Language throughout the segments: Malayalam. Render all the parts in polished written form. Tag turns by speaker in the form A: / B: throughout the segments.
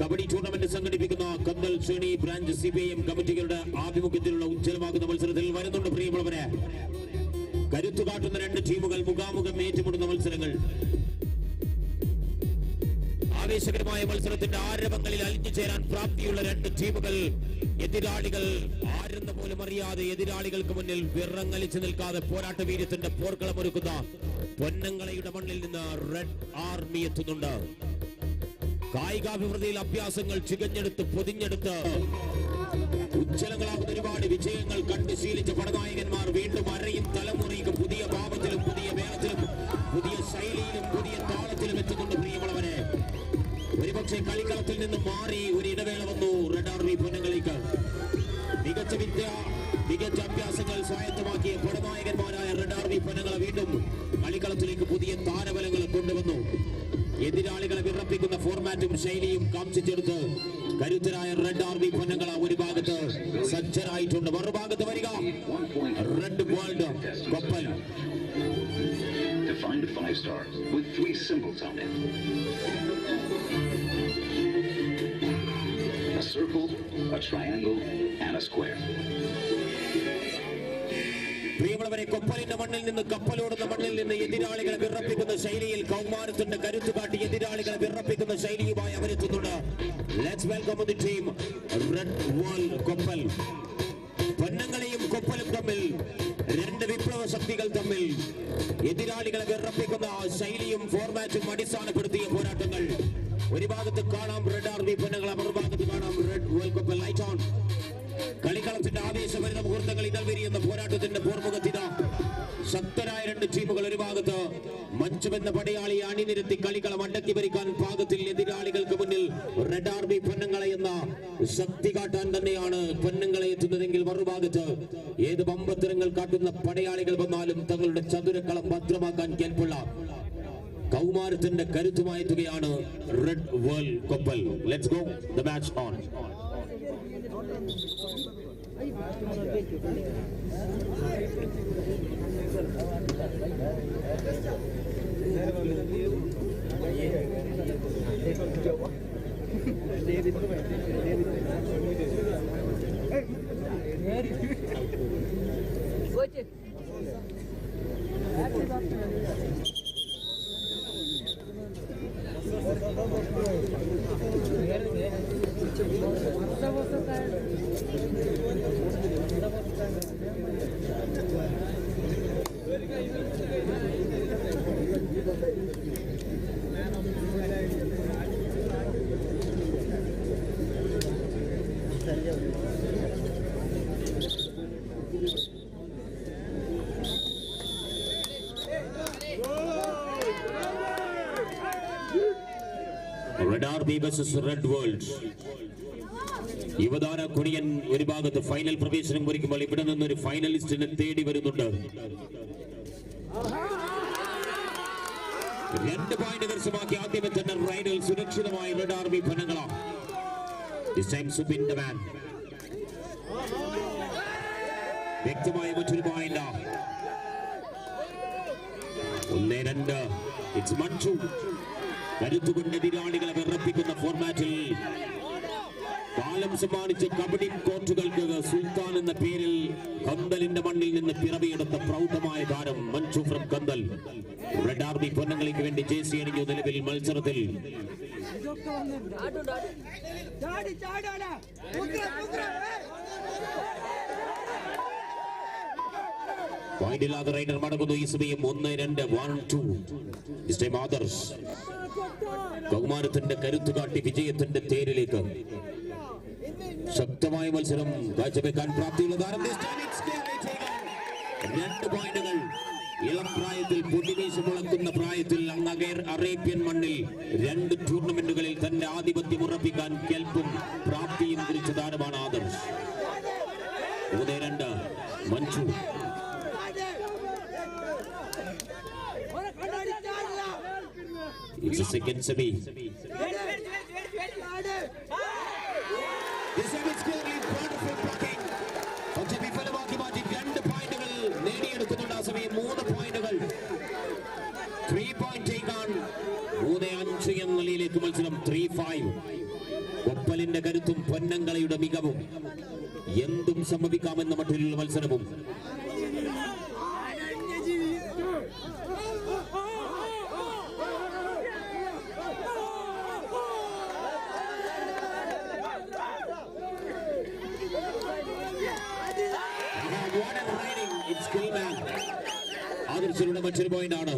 A: കബഡി ടൂർണമെന്റ് സംഘടിപ്പിക്കുന്ന കന്തൽ ശ്രേണി ബ്രാഞ്ച് CPIM കമ്മിറ്റികളുടെ ആഭിമുഖ്യത്തിലുള്ള ഉജ്ജ്വലമാകുന്ന മത്സരത്തിൽ വരുന്നുണ്ട് പ്രിയമുള്ളവരെ. കരുത്തുകാട്ടുന്ന രണ്ട് ടീമുകൾ മുഖാമുഖം ഏറ്റുമുട്ടുന്ന മത്സരങ്ങൾ. ആവേശകരമായ മത്സരത്തിന്റെ ആരവങ്ങളിൽ അലിഞ്ഞു ചേരാൻ പ്രാപ്തിയുള്ള രണ്ട് ടീമുകൾ. എതിരാളികൾ ആരെന്ന് പോലും അറിയാതെ എതിരാളികൾക്ക് മുന്നിൽ വിറങ്ങലിച്ചു നിൽക്കാതെ പോരാട്ട വീര്യത്തിന്റെ പോർക്കളമൊരുക്കുന്ന പൊന്നങ്ങളയുടെ മണ്ണിൽ നിന്ന് റെഡ് ആർമി എത്തുന്നുണ്ട്. കായികാഭിവൃദ്ധിയിൽ അഭ്യാസങ്ങൾ ചികഞ്ഞെടുത്ത് പൊതിഞ്ഞെടുത്ത് ഉജ്ജ്വലങ്ങളാകുന്ന ഒരുപാട് വിജയങ്ങൾ കണ്ടു ശീലിച്ച പടനായകന്മാർ വീണ്ടും അരയും തലമുറയും പുതിയ ഭാവത്തിലും പുതിയ വേഗത്തിലും പുതിയ ശൈലിയിലും പുതിയ താളത്തിലും എത്തുന്നുണ്ട് പ്രിയമുള്ളവരെ. ഒരുപക്ഷെ കളിക്കളത്തിൽ നിന്ന് മാറി ഒരു ഇടവേള വന്നു റെഡ് ആർമി പൊന്നങ്ങളിലേക്ക്. മികച്ച മികച്ച അഭ്യാസങ്ങൾ സ്വായത്തമാക്കിയ പടനായകന്മാരായ റെഡ് ആർമി പൊന്നങ്ങളെ വീണ്ടും കളിക്കളത്തിലേക്ക് പുതിയ താരബലങ്ങൾ കൊണ്ടുവന്നു. എതിരാളികളെ വിറപ്പിക്കുന്ന ഫോർമാറ്റും ശൈലിയും കാംക്ഷിച്ചെടുത്ത് കരുത്തരായ റെഡ് ആർമി പൊന്നങ്ങള ഒരു ഭാഗത്ത് സജ്ജരായിട്ടുണ്ട്. മറുഭാഗത്ത് വരിക റെഡ് വേൾഡ് കപ്പൽ.
B: Define a 5-star with 3 symbols on it. A circle, a triangle, and a square.
A: പ്രിയമുള്ളവരെ, കൊപ്പലിന്റെ മണ്ണിൽ നിന്ന് കപ്പലോടുന്ന മണ്ണിൽ നിന്ന് എതിരാളികളെ വിറപ്പിക്കുന്ന ശൈലിയിൽ കൗമാരത്തിന്റെ കരുത്ത് കാട്ടി എതിരാളികളെ വിറപ്പിക്കുന്ന ശൈലിയുമായി അവരെത്തുന്നുണ്ട്. Let's welcome the team Red world Koppal. പൊന്നങ്ങളെയും കൊപ്പലും തമ്മിൽ രണ്ട് വിപ്ലവ ശക്തികൾ തമ്മിൽ എതിരാളികളെ വിറപ്പിക്കുന്ന ശൈലിയും ഫോർമാറ്റും അടിസ്ഥാനപ്പെടുത്തിയ പോരാട്ടങ്ങൾ. ഒരു ഭാഗത്ത് കാണാം റെഡ് ആർമി പൊന്നങ്ങളെ, മറുഭാഗത്ത് കാണാം Red world Koppal. Light on. കളിക്കളത്തിന്റെ ആവേശഭരിത മുഹൂർത്തങ്ങൾ ഇതൾ വിരിയുന്ന പോരാട്ടത്തിന്റെ പോർമുഖത്തിത ശക്തരായ രണ്ട് ടീമുകൾ. ഒരു ഭാഗത്ത് മഞ്ചുമെന്ന പടയാളിയെ അണിനിരത്തി കളിക്കളം അടക്കി ഭരിക്കാൻ പാകത്തിൽ എതിരാളികൾക്ക് മുന്നിൽ റെഡ് ആർമി പൊന്നങ്ങളെ എന്ന ശക്തി കാട്ടാൻ തന്നെയാണ് പൊന്നങ്ങളെ എത്തുന്നതെങ്കിൽ മറുഭാഗത്ത് ഏത് ബമ്പത്തരങ്ങൾ കാട്ടുന്ന പടയാളികൾ വന്നാലും തങ്ങളുടെ ചതുരക്കളം ഭദ്രമാക്കാൻ കേൾപ്പുള്ള കൗമാരത്തിന്റെ കരുത്തുമായി എത്തുകയാണ് red world Koppal. Let's go, the match on. Red Army versus Red World. യുവതാര കുണിയൻ ഒരു ഭാഗത്ത് ഫൈനൽ പ്രവേശനം ഒരുക്കുമ്പോൾ ഇവിടെ നിന്നൊരു ഫൈനലിസ്റ്റിനെ തേടി വരുന്നുണ്ട്. 2 പോയിന്റ് കരസ്ഥമാക്കി ആദ്യമേ തന്നെ റൈഡിൽ സുരക്ഷിതമായി റെഡ് ആർമി പൊന്നങ്ങള. വ്യക്തമായ മറ്റൊരു പോയിന്റ് 1-2. ഇറ്റ്സ് മഞ്ജു. കരുത്തുകൊണ്ട് എതിരാളികളെ വിറപ്പിക്കുന്ന ഫോർമാറ്റിൽ കാലം സമ്മാനിച്ച കബഡി കോർട്ടുകൾക്ക് സുൽത്താൻ എന്ന പേരിൽ കന്തലിന്റെ മണ്ണിൽ നിന്ന് പിറവിയെടുത്ത പ്രൗഢമായ താരം മഞ്ജു ഫ്രം കന്തൽ റെഡ് ആർമി പൊന്നങ്ങൾക്ക് വേണ്ടി ജേഴ്സി അണിഞ്ഞു നിലവിൽ മത്സരത്തിൽ. പോയിന്റില്ലാതെ റൈഡർ മടങ്ങുന്നു. ഈ സമയം 1-2. 1-2. ദിസ് ടൈം ആദർശ് കൗമാരത്തിന്റെ കരുത്തു കാട്ടി വിജയത്തിന്റെ തേരിലേക്ക്. ശക്തമായ മത്സരം കാഴ്ചവെക്കാൻ പ്രാപ്തിയുള്ള താരം. 2 പോയിന്റുകൾ. ഇളം പ്രായത്തിൽ പൊടിവേശം മുളക്കുന്ന പ്രായത്തിൽ അറേബ്യൻ മണ്ണിൽ 2 ടൂർണമെന്റുകളിൽ തന്റെ ആധിപത്യം ഉറപ്പിക്കാൻ കെൽപ്പും പ്രാപ്തിയും കുറിച്ച താരമാണ് Adarsh. 3-2. Manju. It's a second semi. This time it's clearly wonderful blocking. പക്ഷേ വിഫലമാക്കി മാറ്റി 2 പോയിന്റുകൾ നേടിയെടുക്കുന്നുണ്ട്. ആ സമയം 3 പോയിന്റുകൾ. 3 point take on 3-5 എന്ന നിലയിൽ പോയിന്റിലേക്ക് മത്സരം 3-5. കൊപ്പലിന്റെ കരുത്തും പൊന്നങ്കളയുടെ മികവും എന്തും സംഭവിക്കാമെന്ന മട്ടിലുള്ള മത്സരവും. ആദർശയുടെ മറ്റൊരു പോയിന്റ് ആണ്.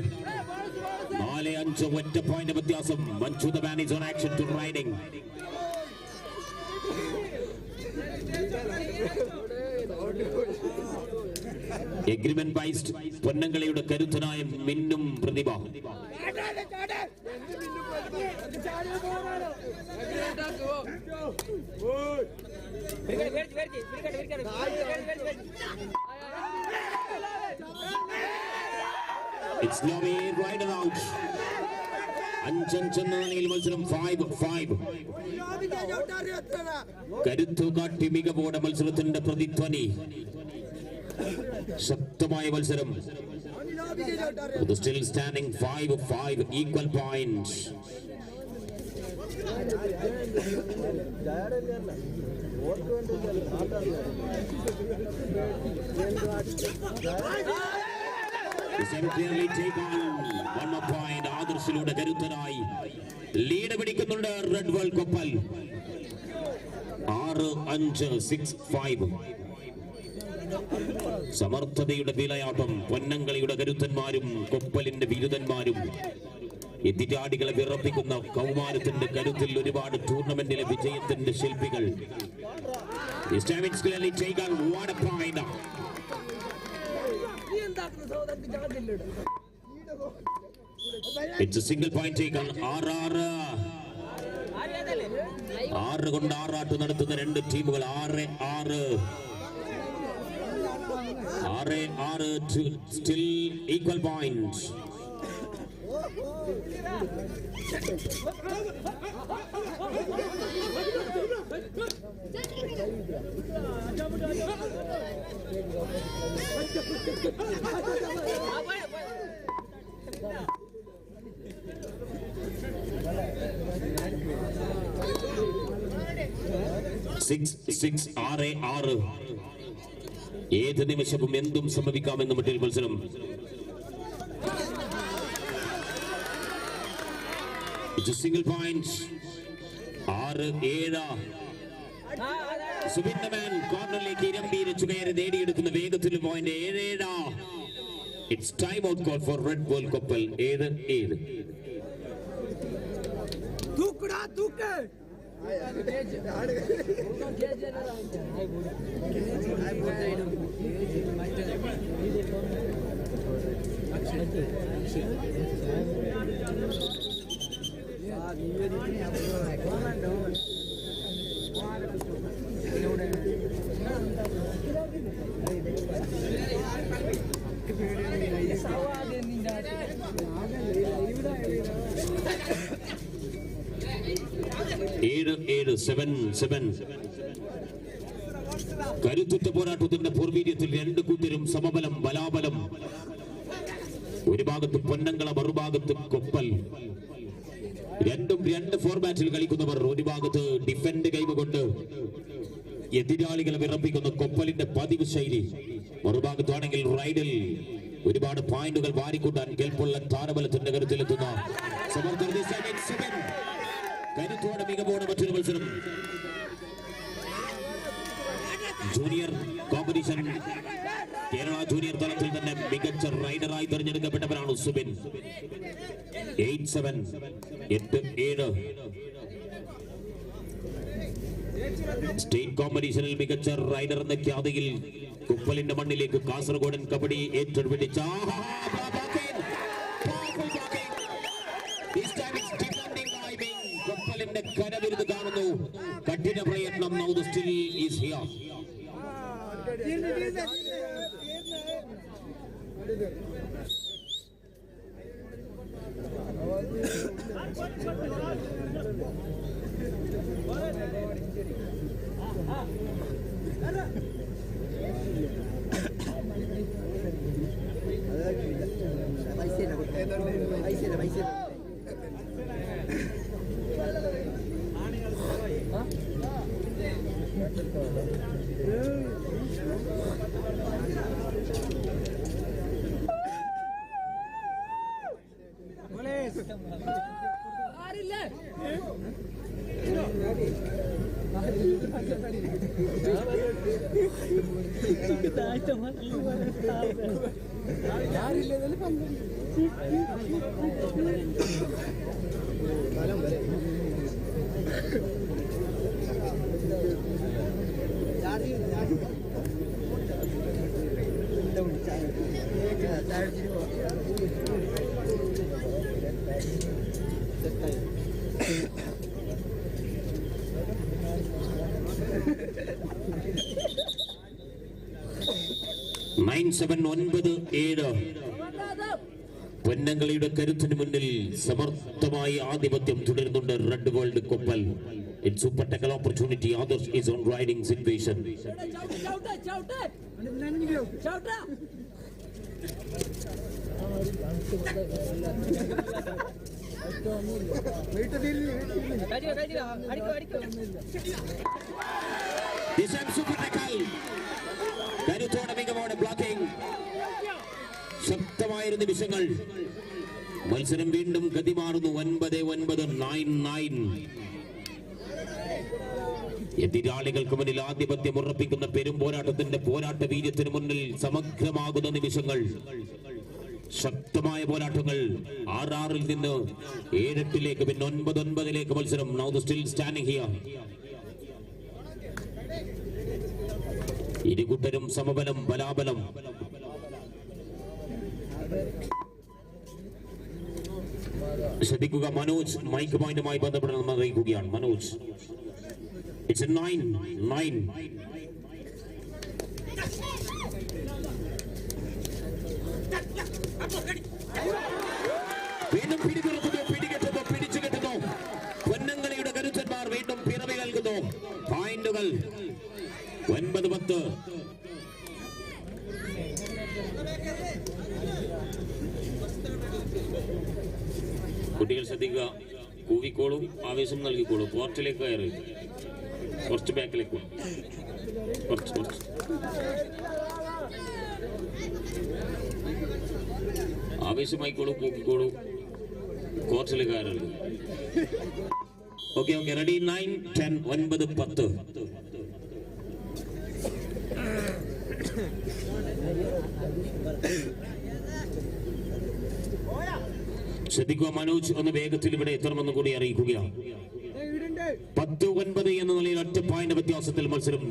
A: 4-5 ഒറ്റ പോയിന്റ് വ്യത്യാസം. Manchu the man is on action to riding. Agreement ബൈസ്ഡ് പൊന്നങ്കളയുടെ കരുത്തനായ മിന്നും പ്രതിഭ. It's Nobby rider out. അഞ്ചെന്ന നിലയിൽ മത്സരം 5-5. കരുത്തു കാട്ടി മികവോടെ മത്സരത്തിന്റെ പ്രതിധ്വനി. ശക്തമായ മത്സരം. Still standing 5-5 equal points. Clearly take on 1 more point. ആദർശിലൂടെ കരുത്തനായി lead പിടിക്കുന്നുണ്ട് റെഡ് വേൾഡ് കൊപ്പൽ. 6-5 6-5. സമർത്ഥതയുടെ വിലയാട്ടം. പൊന്നങ്കളിയുടെ കരുത്തന്മാരും കൊപ്പലിന്റെ ബിരുദന്മാരും എതിരാളികളെ വിറപ്പിക്കുന്ന കൗമാരത്തിന്റെ കരുത്തിൽ ഒരുപാട് ടൂർണമെന്റിലെ വിജയത്തിന്റെ ശില്പികൾ. It's a single point taken. 6 കൊണ്ട് 6 നടത്തുന്ന രണ്ട് ടീമുകൾ. 6-6 still equal points. ഏത് നിമിഷവും എന്തും സംഭവിക്കാമെന്ന് മറ്റൊരു മത്സരം. Single point. 6-7. സുബിന്ദമാൻ കോർണറിലേക്ക് ഇരമ്പീരിച്ചു കയറി നേടിയെടുക്കുന്ന വേഗത്തിൽ point. 7-7. It's time out call for red world കൊപ്പൽ. 7-7. കരുത്തുറ്റ പോരാട്ടത്തിന്റെ പൂർവീര്യത്തിൽ രണ്ട് കൂട്ടരും സമബലം ബലാബലം. ഒരു ഭാഗത്ത് പൊന്നങ്കള, മറുഭാഗത്ത് കൊപ്പൽ. രണ്ടും രണ്ട് ഫോർമാറ്റിൽ കളിക്കുന്നവർ. ഒരു ഭാഗത്ത് ഡിഫൻഡ് കൈകൊണ്ട് എതിരാളികളെ വിറപ്പിക്കുന്ന കൊപ്പലിന്റെ പതിവ് ശൈലി, മറുഭാഗത്താണെങ്കിൽ റൈഡിൽ ഒരുപാട് പോയിന്റുകൾ വാരിക്കൂട്ടാൻ കെൽപ്പുള്ള താരബലത്തിന്റെ കരുത്തിലെത്തുന്ന കരുത്തോടെ മികവോടെ മറ്റൊരു മത്സരം. ജൂനിയർ കോമ്പറ്റീഷൻ കേരള ജൂനിയർ തലത്തിൽ തന്നെ മികച്ച റൈഡറായി തെരഞ്ഞെടുക്കപ്പെട്ടവരാണ് സുബിൻ. 8-7 8-7. സ്റ്റേറ്റ് കോമ്പറ്റീഷനിൽ മികച്ച റൈഡർ എന്ന ഖ്യാതിയിൽ കുപ്പലിന്റെ മണ്ണിലേക്ക് കാസർഗോഡൻ കബഡി ഏറ്റെടുപ്പിച്ച കൊപ്പലിന്റെ കരവിരുത് കാണുന്നു. കഠിന പ്രയത്നം. Now the still is here. പൊന്നങ്കളിയുടെ കരുത്തിന് മുന്നിൽ സമർത്ഥമായി ആധിപത്യം തുടരുന്നുണ്ട് red world Koppal. In super tackle opportunity, others is on riding situation. This time super tackle. കരുത്തോടെ മികവോടെ ബ്ലോക്കിംഗ്. ശക്തമായിരുന്ന നിമിഷങ്ങൾ. മത്സരം വീണ്ടും ഗതി മാറുന്നു. 9-9 എതിരാളികൾക്ക് മുന്നിൽ ആധിപത്യം ഉറപ്പിക്കുന്ന പെരും പോരാട്ടത്തിന്റെ പോരാട്ട വീര്യത്തിന് മുന്നിൽ സമഗ്രമാകുന്ന നിമിഷങ്ങൾ. ശക്തമായ പോരാട്ടങ്ങൾ. 6-6 നിന്ന് 7-8 പിന്നെ 9-9 മത്സരം. Now the still standing here. ഇരുകൂട്ടരും സമബലം ബലാബലം. ശ്രദ്ധിക്കുക, മനോജ് മൈക്ക് പോയിന്റുമായി ബന്ധപ്പെടണമെന്ന് അറിയിക്കുകയാണ്. Manoj, it's a 9-9. വീണ്ടും പിടിച്ചു കെട്ടുന്നു. പൊന്നങ്കളിയുടെ കരുത്തന്മാർ വീണ്ടും പിറവി നൽകുന്നു. പോയിന്റുകൾ 9-10. കുട്ടികൾ ശ്രദ്ധിക്കുക, കൂവിക്കോളും ആവേശം നൽകിക്കോളും. പോർട്ടിലേക്ക് കയറി കുറച്ച് ബാക്കിലേക്ക് കുറച്ച് ആവേശമായിക്കോളും, കൂക്കിക്കോളും. കോർട്ടിലേക്ക് കയറരുത്. Okay ready. 9-10 9-10. ശ്രദ്ധിക്കുക, മനോജ് ഒന്ന് വേഗത്തിൽ ഇവിടെ എത്തണമെന്ന് കൂടി അറിയിക്കുകയാണ്. 10-9 എന്ന നിലയിൽ ഒറ്റ പോയിന്റ് വ്യത്യാസത്തിൽ മത്സരം.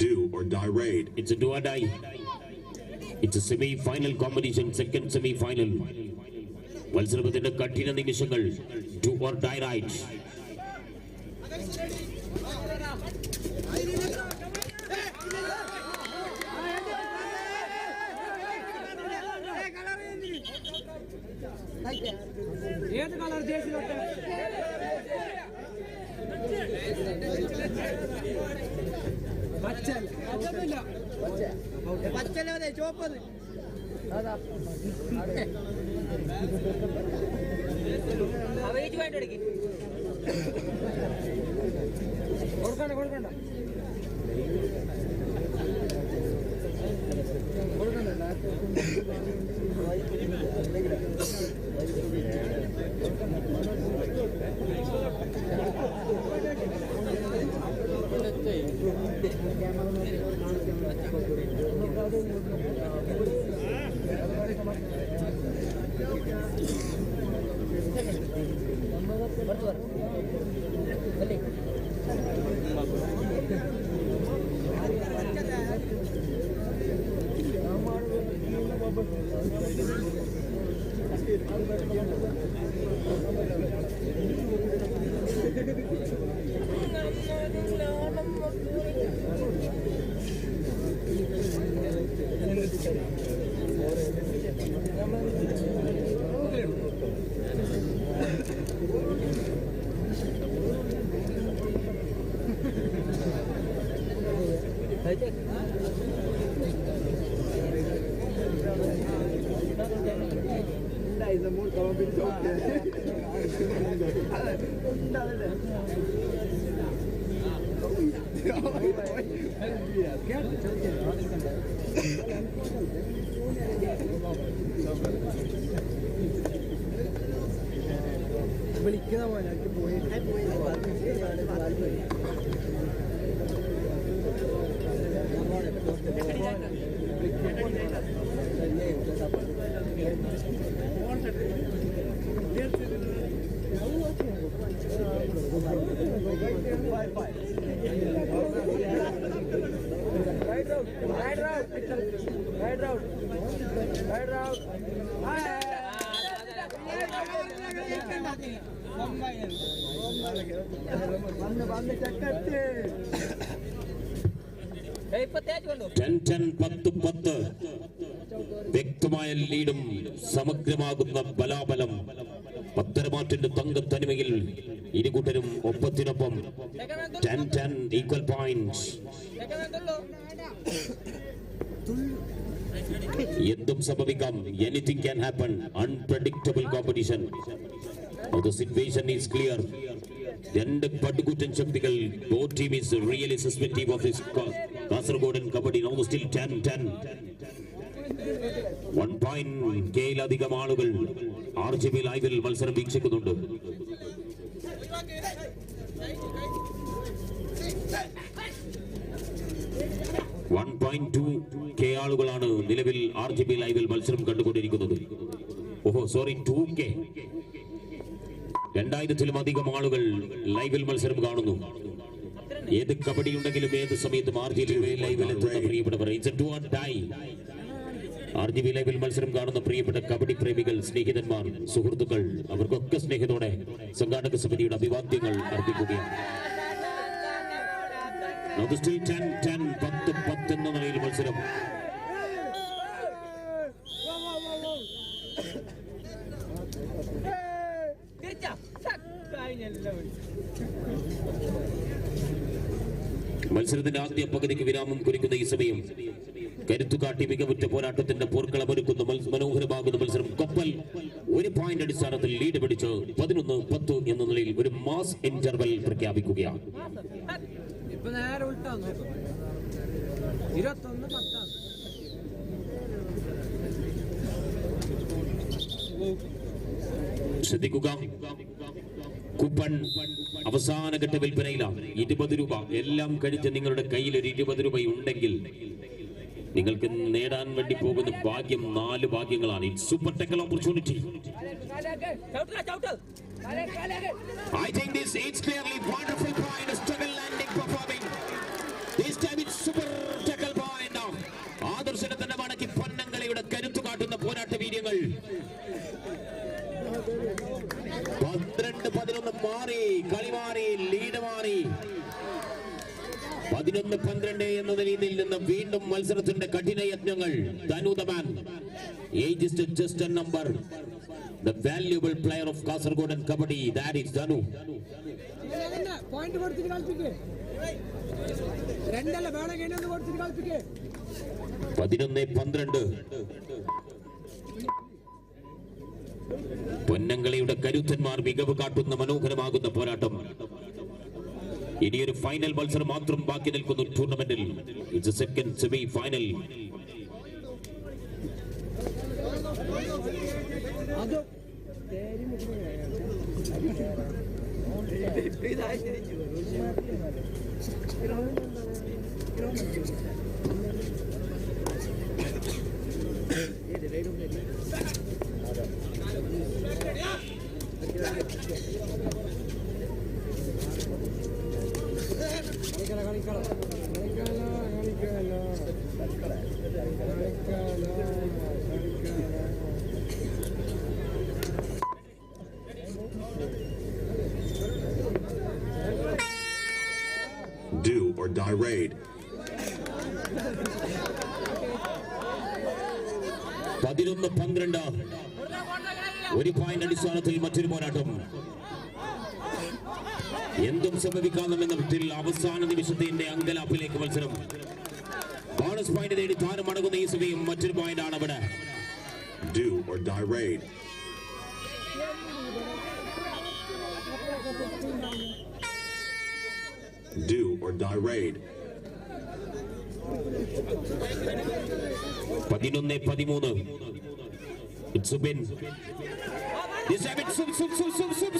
C: Do or die raid.
A: It's a do or die. It's a semi-final competition, second semi-final. മത്സരത്തിന്റെ കഠിന നിമിഷങ്ങൾ. Do or die ride.
D: ഏത് കളർ ജേഴ്സിലോട്ട്? പച്ചല്ലേ ചുവപ്പത്. കൊടുക്കണ്ട വിളിക്കുന്ന പോലെ പോയി
A: വ്യക്തമായ ലീഡും സമഗ്രമാകുന്ന ബലാബലം പത്തരമാറ്റിന്റെ തങ്കത്തനിമയിൽ ഇരുകൂട്ടരും ഒപ്പത്തിനൊപ്പം 10-10 ഈക്വൽ പോയിന്റ്സ്. എന്തും സംഭവിക്കാം. Anything can happen. Unpredictable competition. The situation is clear. രണ്ട് പടുകൂറ്റൻ ശക്തികൾ. Both team is really suspective of his കാസർഗോഡൻ kabaddi. Now still 10-10. 1 point കെയിലധികം ആളുകൾ RGB ലൈവിൽ മത്സരം വീക്ഷിക്കുന്നുണ്ട്. ആളുകളാണ് നിലവിൽ RGB ലൈവിൽ മത്സരം കണ്ടുകൊണ്ടിരിക്കുന്നത്. ഓഹോ സോറി 2K. 2000-ത്തിലും അധികം ആളുകൾ ലൈവിൽ മത്സരം കാണുന്നു. ഏത് കബഡി ഉണ്ടെങ്കിലും ഏത് സമയത്തും RGB ലൈവിൽ എത്തുന്ന പ്രിയപ്പെട്ടവർ. It's a do or die. RGB ലൈവിൽ മത്സരം കാണുന്ന പ്രിയപ്പെട്ട കബഡി പ്രേമികൾ, സ്നേഹിതന്മാർ, സുഹൃത്തുക്കൾ, അവർക്കൊക്കെ സ്നേഹത്തോടെ സംഘാടക സമിതിയുടെ അഭിവാദ്യങ്ങൾ അർപ്പിക്കുകയാണ്. 10-10 എന്ന നിലയിൽ മത്സരം. മത്സരത്തിന്റെ ആദ്യ പകുതിക്ക് വിരാമം കുറിക്കുന്ന ഈ സമയം കരുത്തുകാട്ടി മികവുറ്റ പോരാട്ടത്തിന്റെ പോർക്കളമൊരുക്കുന്ന മനോഹരമാകുന്ന മത്സരം. കപ്പൽ 1 പോയിന്റ് അടിസ്ഥാനത്തിൽ ലീഡ് പിടിച്ച് 11-10 എന്ന നിലയിൽ ഒരു മാസ് ഇന്റർവെൽ പ്രഖ്യാപിക്കുകയാണ്. ശ്രദ്ധിക്കുക, കൂപ്പൺ അവസാനഘട്ട വിൽപ്പനയിലാണ്. 20 രൂപ. എല്ലാം കഴിച്ച് നിങ്ങളുടെ കയ്യിൽ ഒരു 20 രൂപ ഉണ്ടെങ്കിൽ നിങ്ങൾക്ക് നേടാൻ വേണ്ടി പോകുന്ന ഭാഗ്യം 4 ഭാഗ്യങ്ങളാണ്. Super tackle opportunity. I think this is clearly wonderful point. Struggle landing performing. This time it's super tackle point. ആദർശനത്തിന്റെ മടക്കി പൊന്നങ്കളിയുടെ കരുത്തു കാട്ടുന്ന പോരാട്ട വീര്യങ്ങൾ. 12-11 മാറി, കളി മാറി, ലീഡ് മാറി. 11-12 എന്ന നിലയിൽ നിന്ന് വീണ്ടും മത്സരത്തിന്റെ കഠിന യത്നങ്ങൾ. ധനു the man. Age is just a number. The valuable player of Kasaragod and Kabaddi, that is Dhanu.
D: Point കൊടുത്തിട്ട് കളിപ്പിക്കേ. രണ്ടല്ല വേണം കേട്ടോ കൊടുത്തിട്ട് കളിപ്പിക്കേ.
A: 11-12. പൊന്നങ്കളിയുടെ കരുത്തന്മാർ മികവ് കാട്ടുന്ന മനോഹരമാകുന്ന പോരാട്ടം. ഇനിയൊരു ഫൈനൽ മത്സരം മാത്രം ബാക്കി നിൽക്കുന്നു ടൂർണമെന്റിൽ. It's second semi final.
C: Do or die raid.
A: 11-12. 1 point അടിസ്ഥാനത്തിൽ മറ്റൊരു പോരാട്ടം. എന്തും സംഭവിക്കാമെന്ന വിധത്തിൽ അവസാന നിമിഷത്തിന്റെ അങ്കലാപ്പിലേക്ക് മത്സരം. ബോണസ് പോയിന്റ് നേടി താരം അടങ്ങുന്ന ഈ സമയം മറ്റൊരു പോയിന്റ് ആണ് അവിടെ.
C: Do or die raid. or die raid.
A: 11-13. It's Subin. This time it's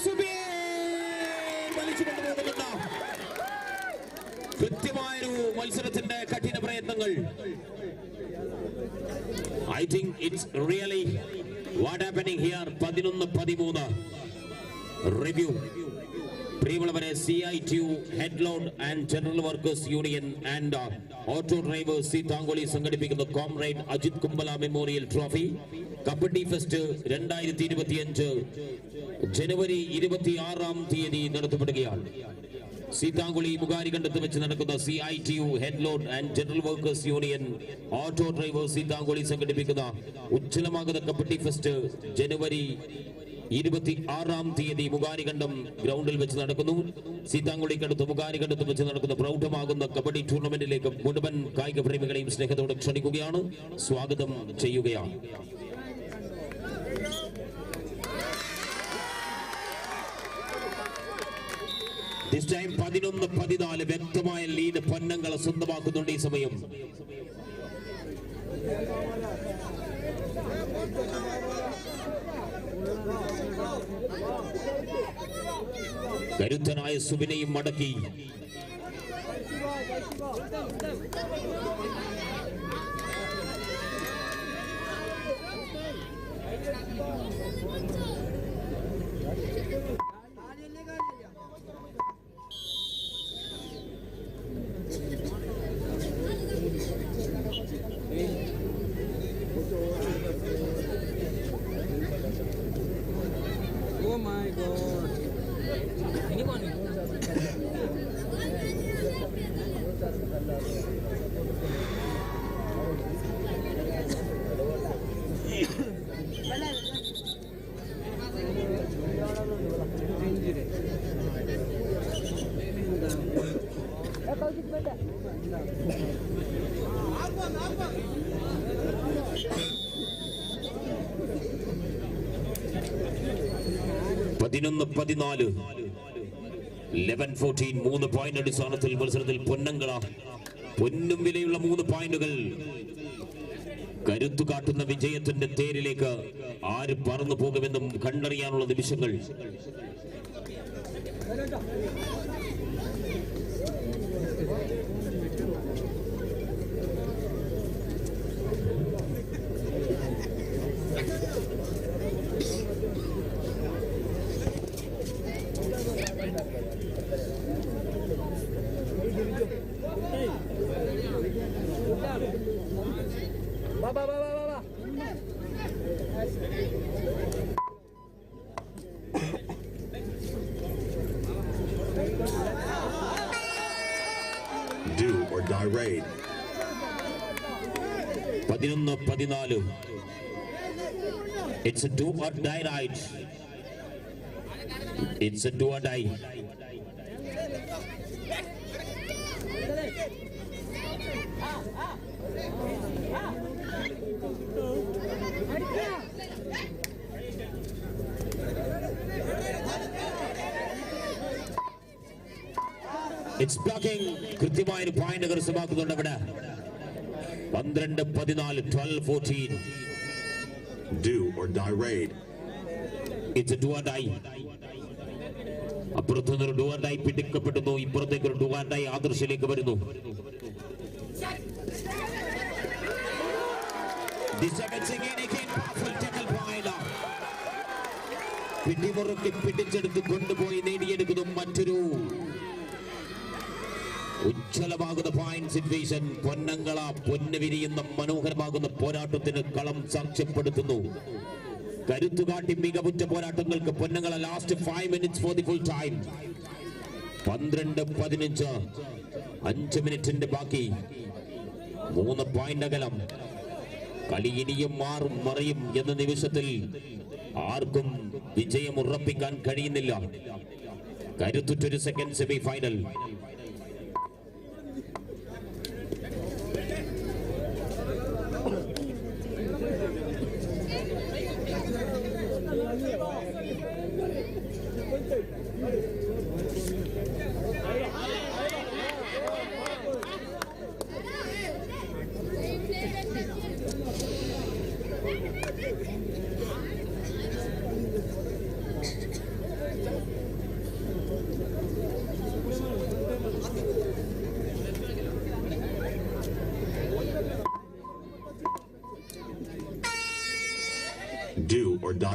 A: Subin. വലിച്ചുകൊണ്ട് പോകുന്നുണ്ട്. കൃത്യമായൊരു മത്സരത്തിന്റെ കഠിന പ്രയത്നങ്ങൾ. I think it's really what happening here. 11-13. Review. പ്രിയമുള്ളവരെ, CITU headload and general workers union and auto drivers Seethangoli സംഘടിപ്പിക്കുന്ന comrade Ajith Kumbala memorial trophy kabaddi fest 2025 ജനുവരി 26 നടത്തപ്പെടുകയാണ്. സീതാങ്കുളി മുഖാരികണ്ടത്ത് വെച്ച് നടക്കുന്ന CITU headload and general workers union auto drivers Seethangoli സംഘടിപ്പിക്കുന്ന ഉജ്ജ്വലമാകുന്ന കബഡി ഫെസ്റ്റ് ജനുവരി 26 മുഖാരികണ്ടം ഗ്രൗണ്ടിൽ വെച്ച് നടക്കുന്നു. സീതാങ്കുളിക്കടുത്ത് മുഖാരികണ്ടത്ത് വെച്ച് നടക്കുന്ന പ്രൗഢമാകുന്ന കബഡി ടൂർണമെന്റിലേക്ക് മുഴുവൻ കായിക പ്രേമികളെയും സ്നേഹത്തോടെ ക്ഷണിക്കുകയാണ്, സ്വാഗതം ചെയ്യുകയാണ്. This time 11-14 വ്യക്തമായ ലീഡ് പൊന്നങ്ങളെ സ്വന്തമാക്കുന്നുണ്ട് ഈ സമയം. കരുത്തനായ സുബിനെയും മടക്കി
D: Oh my God. Anyone?
A: പതിനൊന്ന് 11-14 3 പോയിന്റ് അടിസ്ഥാനത്തിൽ മത്സരത്തിൽ പൊന്നങ്കള പൊന്നും വിലയുള്ള 3 പോയിന്റുകൾ കരുത്തു കാട്ടുന്ന വിജയത്തിന്റെ തേരിലേക്ക് ആര് പറന്നു പോകുമെന്നും കണ്ടറിയാനുള്ള നിമിഷങ്ങൾ.
C: Do or die raid.
A: 11-14. It's a do or die ride. It's a do or die. It's blocking. കൃത്യമായ ഒരു പോയിന്റ് കരസ്ഥമാക്കുന്നുണ്ട് അവിടെ. 12-14 12-14.
C: Do or die raid.
A: It's a do or die. അപ്പുറത്തുനിന്നൊരു do or die പിടിക്കപ്പെടുന്നു, ഇപ്പുറത്തേക്ക് ഒരു do or die ആദർശിലേക്ക് വരുന്നു. പിടിമുറുക്കി പിടിച്ചെടുത്ത് കൊണ്ടുപോയി നേടിയെടുക്കുന്നു മറ്റൊരു ഉജ്ജ്വലമാകുന്ന പോയിന്റ് സിറ്റുവേഷൻ. പൊന്നങ്കള പൊന്നു വിരിയുന്ന മനോഹരമാകുന്ന പോരാട്ടത്തിന് കളം സാക്ഷ്യപ്പെടുത്തുന്നു. കരുത്തുകാട്ടി മികവുറ്റ പോരാട്ടങ്ങൾക്ക് Ponnangala last 5 minutes for the full time. 12-15 5 മിനിറ്റിന്റെ ബാക്കി 3 പോയിന്റ് അകലം. കളി ഇനിയും മാറും മറിയും എന്ന നിമിഷത്തിൽ ആർക്കും വിജയം ഉറപ്പിക്കാൻ കഴിയുന്നില്ല. കരുത്തുറ്റൊരു second semi final.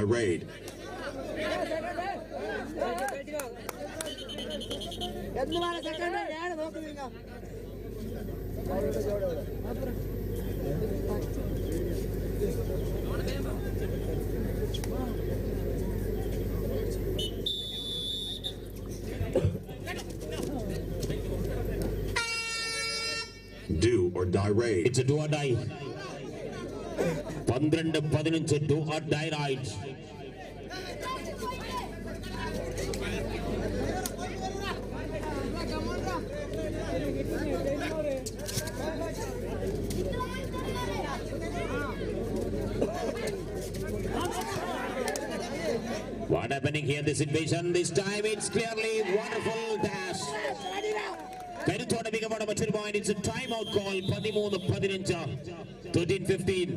C: raid. Do or die raid.
A: It's a do or die. 12-15 do or die ride. What happening here? This invasion. This time it's clearly wonderful dash. കരുത്തോടെ മികവാണ് മറ്റൊരു point. It's A time out call. 13-15 13-15.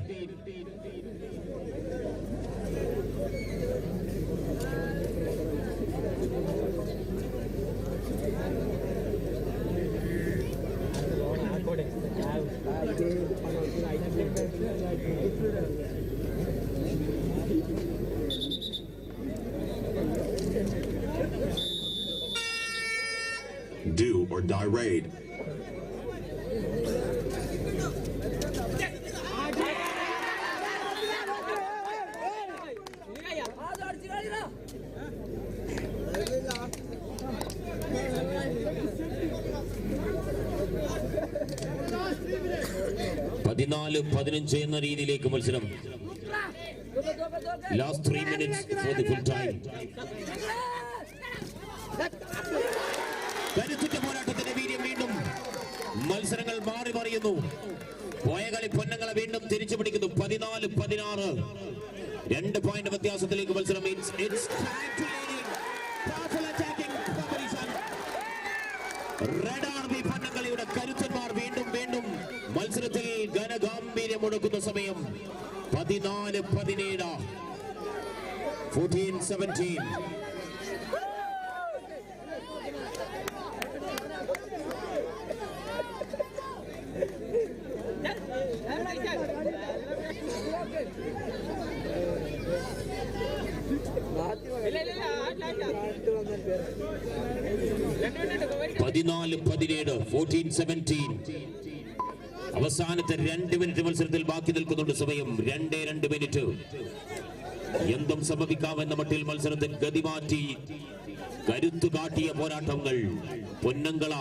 C: Do or die raid.
A: പതിനാല് 15 എന്ന രീതിയിലേക്ക് മത്സരം. Last 3 minutes for the full time. കരുത്തുറ്റ പോരാട്ടത്തിന്റെ വീര്യം വീണ്ടും. മത്സരങ്ങൾ മാറി മറിയുന്നു. പോയ കളി പൊന്നങ്ങളെ വീണ്ടും തിരിച്ചു പിടിക്കുന്നു. 14-16 2 പോയിന്റ് വ്യത്യാസത്തിലേക്ക് മത്സരം. റെഡ് ആർമി പൊന്നങ്കളിയുടെ കരുത്തന്മാർ വീണ്ടും വീണ്ടും മത്സരത്തിൽ ഘനഗാംഭീര്യം ഒടുക്കുന്ന സമയം. 14-17 14-17. പതിനാല് 14-17 അവസാനത്തെ 2 മിനിറ്റ് മത്സരത്തിൽ ബാക്കി നിൽക്കുന്നുണ്ട് സമയം. 2 മിനിറ്റ്. എന്തും സംഭവിക്കാമെന്ന മട്ടിൽ മത്സരത്തിൽ ഗതിമാറ്റി കരുത്തു കാട്ടിയ പോരാട്ടങ്ങൾ. പൊന്നങ്കള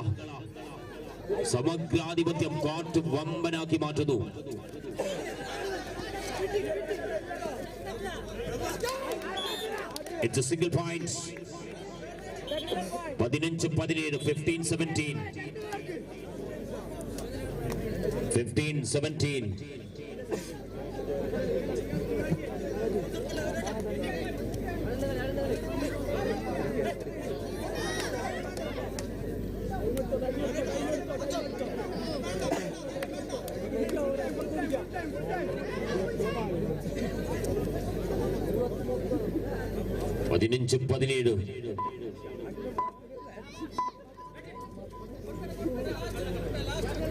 A: സമഗ്രാധിപത്യം കാറ്റ് വമ്പനാക്കി മാറ്റുന്നു. It's a single point. 15-17 15-17 15-17.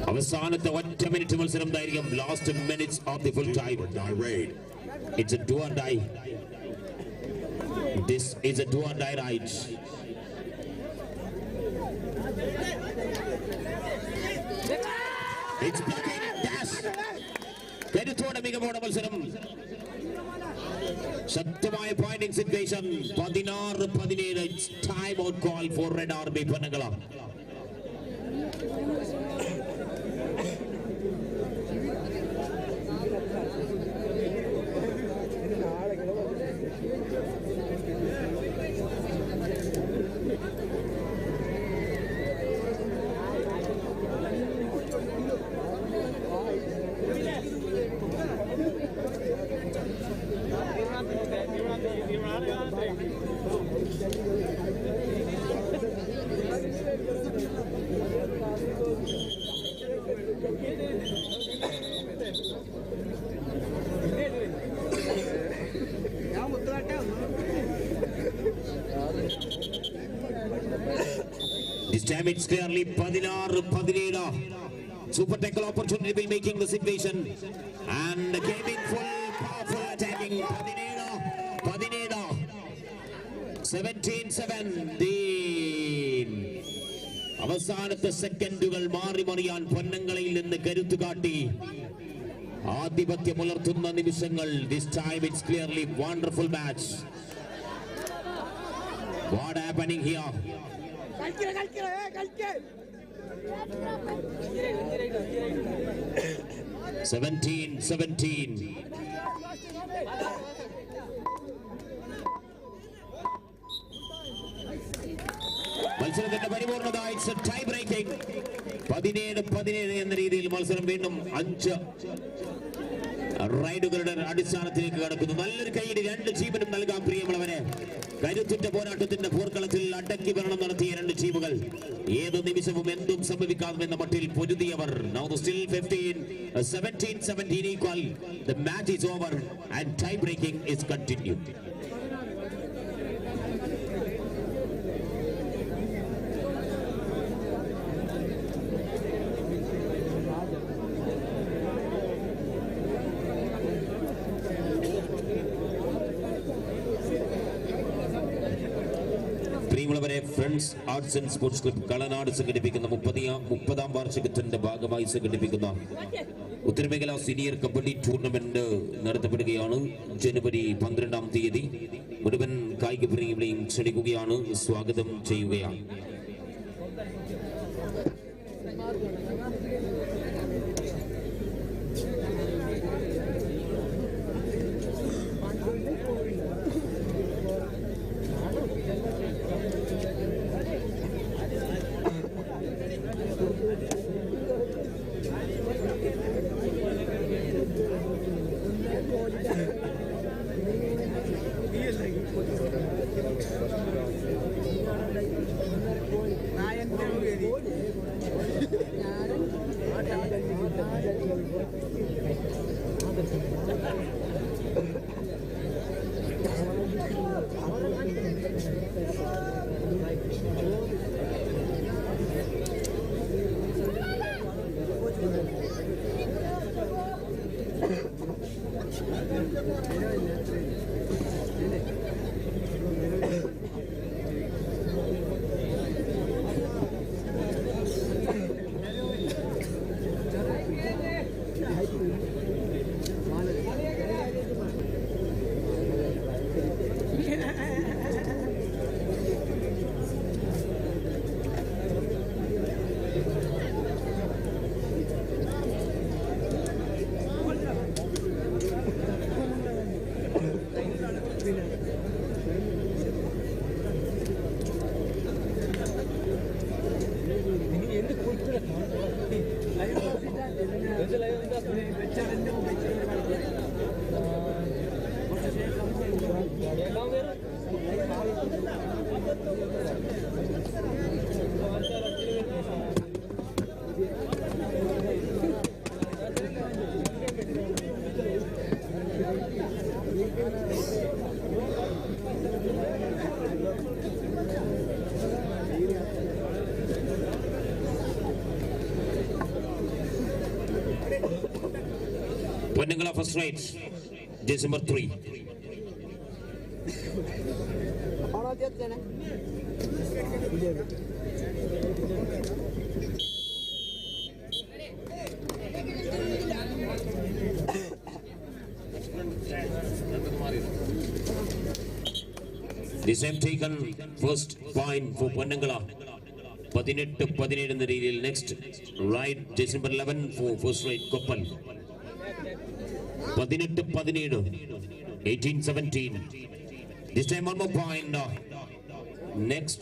A: അവസാനത്തെ 1 മിനിറ്റ് മത്സരം ദൈർഘ്യം. Last minutes of the full time. It's a do or die. This is a do or die ride. It's blocking dash. കരുത്തോടെ മികവോടെ മത്സരം. ശക്തമായ pointing situation. 16-17. Time out call for red army Ponnangala. This time it's clearly 16-17. Super tackle opportunity will making the situation and came in full powerful attacking. 17 17-17. അവസാനത്തെ സെക്കൻഡുകൾ മാറി മറിയാൻ പൊന്നങ്ങളയിൽ നിന്ന് കരുത്തു കാട്ടി ആധിപത്യം പുലർത്തുന്ന നിമിഷങ്ങൾ. This time it's clearly wonderful match. What happening here? 17-17. മത്സരത്തിന്റെ പരിപൂർണത ഇറ്റ്സ് ടൈ ബ്രേക്കിംഗ്. 17-17 എന്ന രീതിയിൽ മത്സരം വീണ്ടും 5 റൈഡുകളുടെ അടിസ്ഥാനത്തിലേക്ക് കടക്കുന്നു. നല്ലൊരു കൈയ്യടി രണ്ട് ടീമിനും നൽകാം പ്രിയമുള്ളവരെ. കരുത്തുറ്റ പോരാട്ടത്തിന്റെ പോർക്കളത്തിൽ അടക്കി ഭരണം നടത്തിയ രണ്ട് ടീമുകൾ ഏത് നിമിഷവും എന്തും സംഭവിക്കാമെന്ന മട്ടിൽ പൊരുതിയവർ. Now still 17-17 equal. The match is over and tie breaking is continued. Friends arts and sports club Kalanad സംഘടിപ്പിക്കുന്ന 30ാം വാർഷികത്തിന്റെ ഭാഗമായി സംഘടിപ്പിക്കുന്ന ഉത്തരമേഖല സീനിയർ കബഡി ടൂർണമെന്റ് നടത്തപ്പെടുകയാണ്. ജനുവരി 12-ാം തീയതി മുഴുവൻ കായിക പ്രേമികളെയും ക്ഷണിക്കുകയാണ്, സ്വാഗതം ചെയ്യുകയാണ്. Ponnangala first right, December 3. This time taken first point for Ponnangala. 18-17 in the real. Next right, December 11 for first right, Koppal. 18-17, 18-17. This time one more point. Next,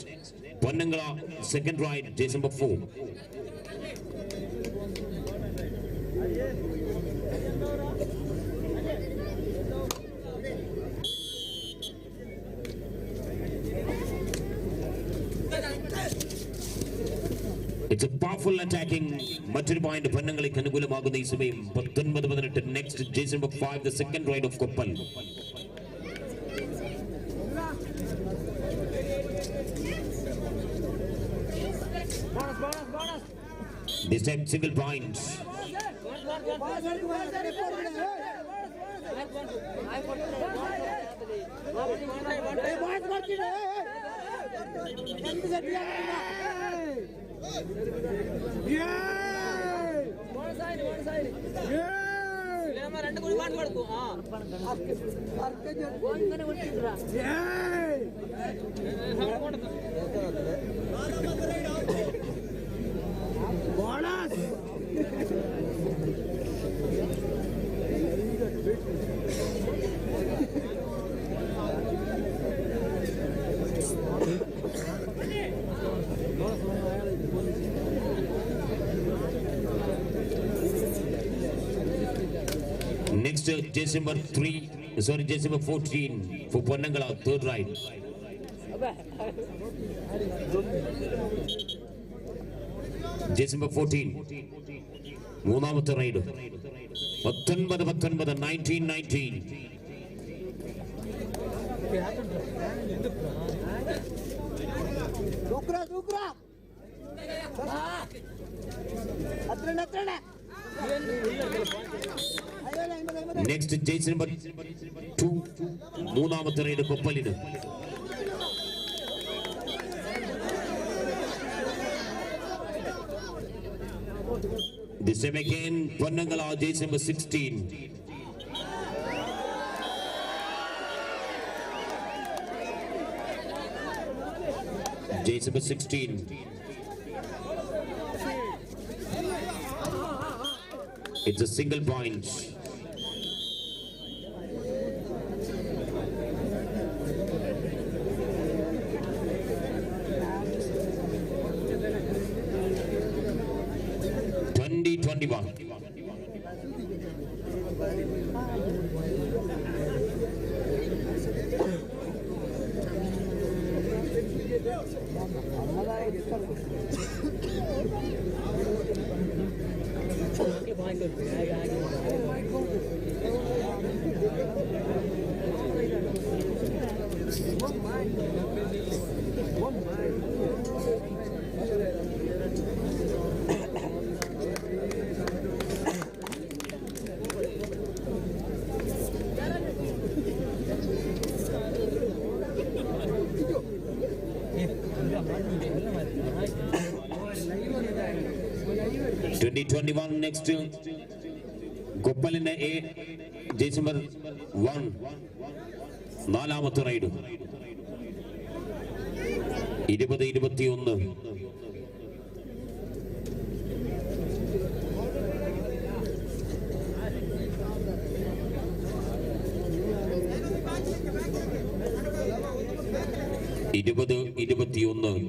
A: Ponnangala, second right, December 4. It's a powerful attacking. Machari point Ponnangalike അനുകൂലമാകുന്ന ഈ സമയം 19-18. Next December 5, the second ride of Koppal. This time single point. Next, jersey number 14 for Ponnangala, third ride. Jersey number 14, മൂന്നാമത്തെ റൈഡ് 19 Next, jersey number 2, മൂന്നാമത്തെ ride കൊപ്പലിന്. This time again, Ponnangala, jersey number 16. Jersey number 16. It's a single point. Next, Gopalina A, jersey number 1, നാലാമത്തെ ride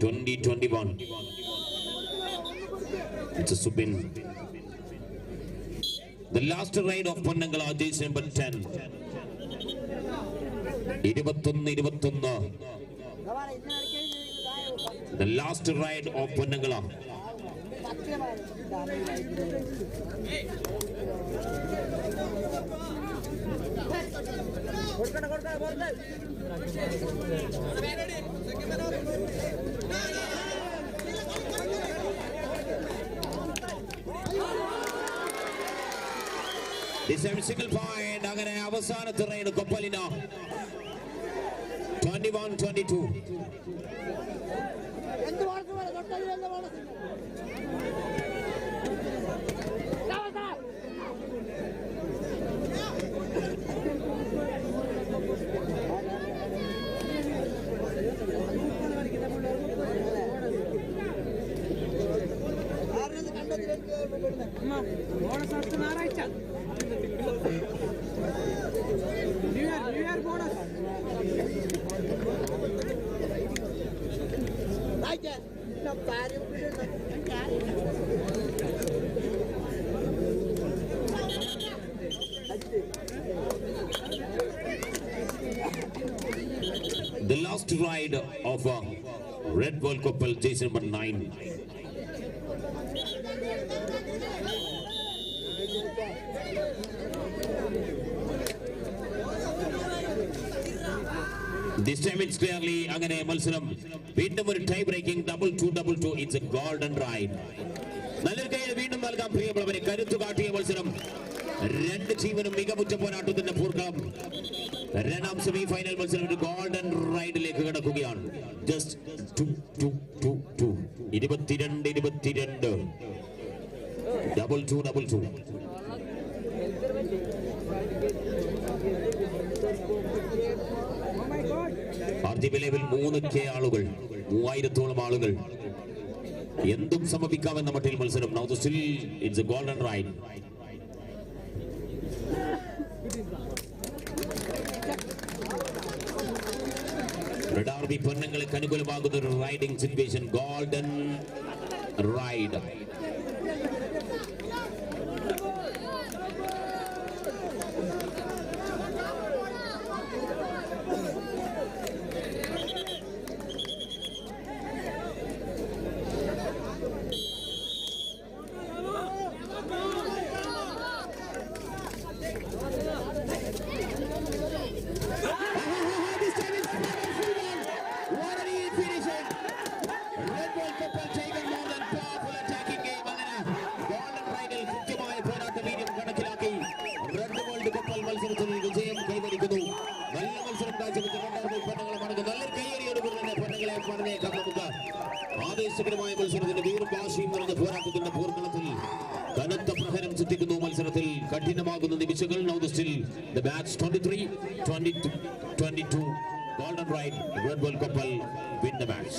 A: 20-21. It's a Subin. The last ride of Ponnangala, jersey number 10. 21. The last ride of Ponnangala. This time single point. അങ്ങനെ അവസാനത്തെ ride കൊപ്പലിന 21-22. The last ride of Red Bull couple, jersey number 9. This time it's clearly അങ്ങനെ മത്സരം വീണ്ടും ഒരു tie breaking 2-2. It's a golden ride. നല്ലൊരു കൈ വീണ്ടും നൽകാം പ്രിയമുള്ളവരെ. കരുത്തു കാട്ടിയ മത്സരം, രണ്ട് ടീമിനും മികവുറ്റ പോരാട്ടത്തിന്റെ പൂർക്കം. രണ്ടാം സെമി ഫൈനൽ മത്സരം ഒരു ഗോൾഡൻ റൈഡിലേക്ക് കടക്കുകയാണ്. ജസ്റ്റ് 22-22 2-2. ആർജിബി ലെവൽ 3K ആളുകൾ, 3000-ഓളം ആളുകൾ. എന്തും സമപിക്കാമെന്ന മട്ടിൽ മത്സരം. Now still it's a golden ride. Red army പൊന്നങ്ങൾക്ക് അനുകൂലമാകുന്ന ഒരു റൈഡിംഗ് സിറ്റുവേഷൻ. Golden ride. വിജയം കൈവരിക്കുന്നു. നല്ല മത്സരം കാഴ്ചവെച്ച നല്ലൊരു കൈയടിയോടുകൂടി തന്നെ പൊന്നങ്ങളെ പറഞ്ഞേക്കാം നമുക്ക്. ആവേശകരമായ മത്സരത്തിന്റെ വീറും വാശിയും നിറഞ്ഞ പോരാട്ടത്തിന്റെ പൂർണ്ണത്തിൽ കനത്ത പ്രഹരം സൃഷ്ടിക്കുന്നു. മത്സരത്തിൽ കഠിനമാകുന്ന നിമിഷങ്ങൾ. Now still the match 23-22 golden ride. Red Bull couple win the match.